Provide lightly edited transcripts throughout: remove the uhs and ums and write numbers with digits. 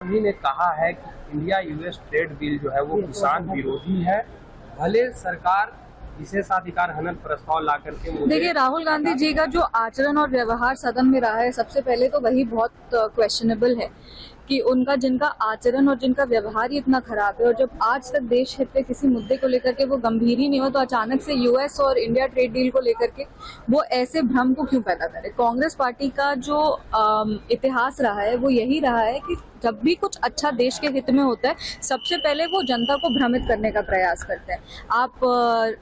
गांधी ने कहा है कि इंडिया यूएस ट्रेड डील जो है वो किसान विरोधी है। भले सरकार विशेषाधिकार हनन प्रस्ताव ला करके देखिए, राहुल गांधी जी का जो आचरण और व्यवहार सदन में रहा है, सबसे पहले तो वही बहुत क्वेश्चनेबल है कि उनका जिनका आचरण और जिनका व्यवहार ही इतना खराब है, और जब आज तक देश हित पे किसी मुद्दे को लेकर के वो गंभीर ही नहीं हो, तो अचानक से यूएस और इंडिया ट्रेड डील को लेकर के वो ऐसे भ्रम को क्यों पैदा करे। कांग्रेस पार्टी का जो इतिहास रहा है वो यही रहा है कि जब भी कुछ अच्छा देश के हित में होता है, सबसे पहले वो जनता को भ्रमित करने का प्रयास करते हैं। आप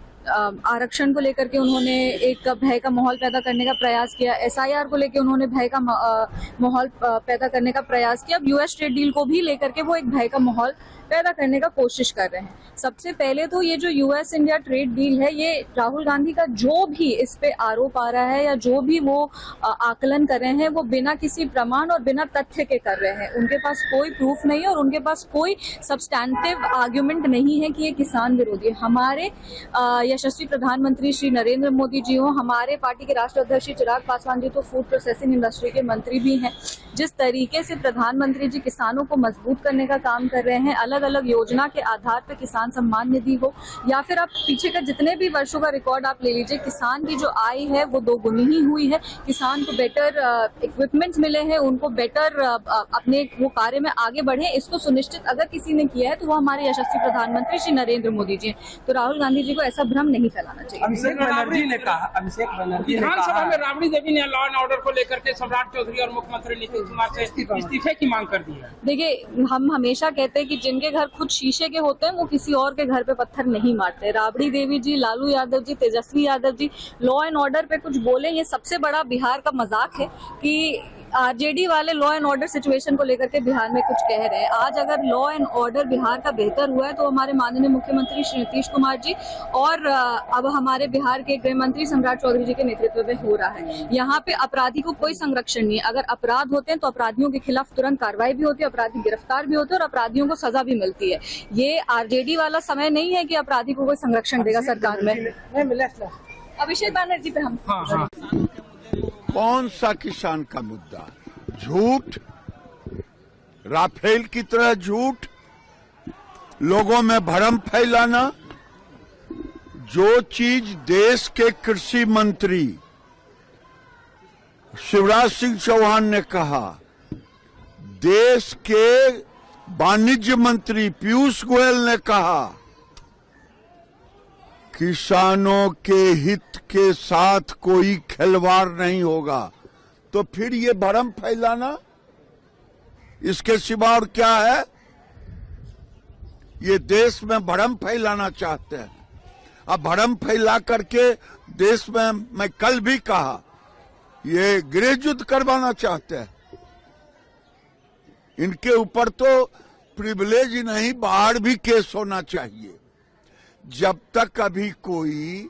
आरक्षण को लेकर के उन्होंने एक भय का माहौल पैदा करने का प्रयास किया, एसआईआर को लेकर उन्होंने भय का माहौल पैदा करने का प्रयास किया, अब यूएस ट्रेड डील को भी लेकर के वो एक भय का माहौल पैदा करने का कोशिश कर रहे हैं। सबसे पहले तो ये जो यूएस इंडिया ट्रेड डील है, ये राहुल गांधी का जो भी इस पे आरोप आ रहा है या जो भी वो आकलन कर रहे हैं, वो बिना किसी प्रमाण और बिना तथ्य के कर रहे हैं। उनके पास कोई प्रूफ नहीं है और उनके पास कोई सब्सटैंटिव आर्ग्यूमेंट नहीं है कि ये किसान विरोधी है। हमारे यशस्वी प्रधानमंत्री श्री नरेंद्र मोदी जी हो, हमारे पार्टी के राष्ट्रीय अध्यक्ष श्री चिराग पासवान जी तो फूड प्रोसेसिंग इंडस्ट्री के मंत्री भी हैं। जिस तरीके से प्रधानमंत्री जी किसानों को मजबूत करने का काम कर रहे हैं, अलग अलग योजना के आधार पर किसान सम्मान निधि हो या फिर आप पीछे का जितने भी वर्षों का रिकॉर्ड आप ले लीजिए, किसान की जो आय है वो दोगुनी ही हुई है। किसान को बेटर इक्विपमेंट्स मिले हैं, उनको बेटर अपने वो कार्य में आगे बढ़े, इसको सुनिश्चित अगर किसी ने किया है तो वो हमारे यशस्वी प्रधानमंत्री श्री नरेंद्र मोदी जी हैं। तो राहुल गांधी जी को ऐसा भ्रम नहीं फैलाना चाहिए। अभिषेक बनर्जी ने कहा विधानसभा में राबड़ी देवी ने लॉ एंड ऑर्डर को लेकर के सम्राट चौधरी और मुख्यमंत्री नीतीश कुमार से इस्तीफे की मांग कर दी है। देखिए, हम हमेशा कहते हैं कि जिनके घर खुद शीशे के होते हैं वो किसी और के घर पे पत्थर नहीं मारते। राबड़ी देवी जी, Lalu Yadav ji, Tejashwi Yadav ji law and order पे कुछ बोले, ये सबसे बड़ा बिहार का मजाक है कि आरजेडी वाले लॉ एंड ऑर्डर सिचुएशन को लेकर के बिहार में कुछ कह रहे हैं। आज अगर लॉ एंड ऑर्डर बिहार का बेहतर हुआ है तो हमारे माननीय मुख्यमंत्री श्री नीतीश कुमार जी और अब हमारे बिहार के गृह मंत्री सम्राट चौधरी जी के नेतृत्व में हो रहा है। यहाँ पे अपराधी को कोई संरक्षण नहीं है। अगर अपराध होते हैं तो अपराधियों के खिलाफ तुरंत कार्रवाई भी होती है, अपराधी गिरफ्तार भी होते हैं और अपराधियों को सजा भी मिलती है। ये आरजेडी वाला समय नहीं है कि अपराधी को कोई संरक्षण देगा सरकार में। अभिषेक बनर्जी पे हम कौन सा किसान का मुद्दा? झूठ, राफेल की तरह झूठ, लोगों में भ्रम फैलाना। जो चीज देश के कृषि मंत्री शिवराज सिंह चौहान ने कहा, देश के वाणिज्य मंत्री पीयूष गोयल ने कहा, किसानों के हित के साथ कोई खिलवाड़ नहीं होगा, तो फिर ये भ्रम फैलाना, इसके सिवा और क्या है? ये देश में भ्रम फैलाना चाहते हैं। अब भ्रम फैला करके देश में, मैं कल भी कहा, ये गृह युद्ध करवाना चाहते हैं। इनके ऊपर तो प्रिविलेज नहीं, बाहर भी केस होना चाहिए। जब तक अभी कोई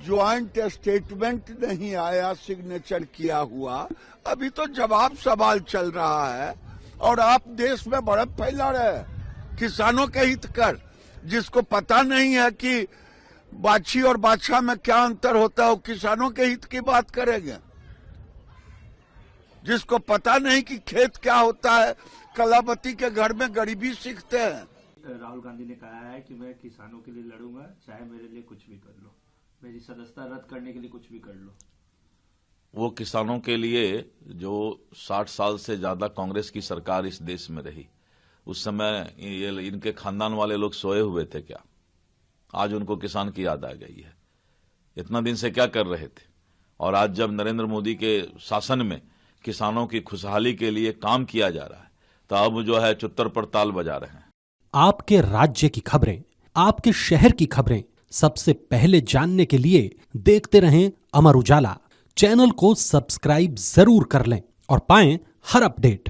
ज्वाइंट स्टेटमेंट नहीं आया, सिग्नेचर किया हुआ, अभी तो जवाब सवाल चल रहा है और आप देश में भ्रम फैला रहे हैं किसानों के हित कर। जिसको पता नहीं है कि बाछी और बाछा में क्या अंतर होता है, वो किसानों के हित की बात करेंगे। जिसको पता नहीं कि खेत क्या होता है, कलावती के घर में गरीबी सीखते हैं। राहुल गांधी ने कहा है कि मैं किसानों के लिए लड़ूंगा, चाहे मेरे लिए कुछ भी कर लो, मेरी सदस्यता रद्द करने के लिए कुछ भी कर लो। वो किसानों के लिए जो 60 साल से ज्यादा कांग्रेस की सरकार इस देश में रही, उस समय ये इनके खानदान वाले लोग सोए हुए थे क्या? आज उनको किसान की याद आ गई है। इतना दिन से क्या कर रहे थे? और आज जब नरेंद्र मोदी के शासन में किसानों की खुशहाली के लिए काम किया जा रहा है, तो अब जो है चुत्तर पर ताल बजा रहे हैं। आपके राज्य की खबरें, आपके शहर की खबरें सबसे पहले जानने के लिए देखते रहें अमर उजाला। चैनल को सब्सक्राइब जरूर कर लें और पाएं हर अपडेट।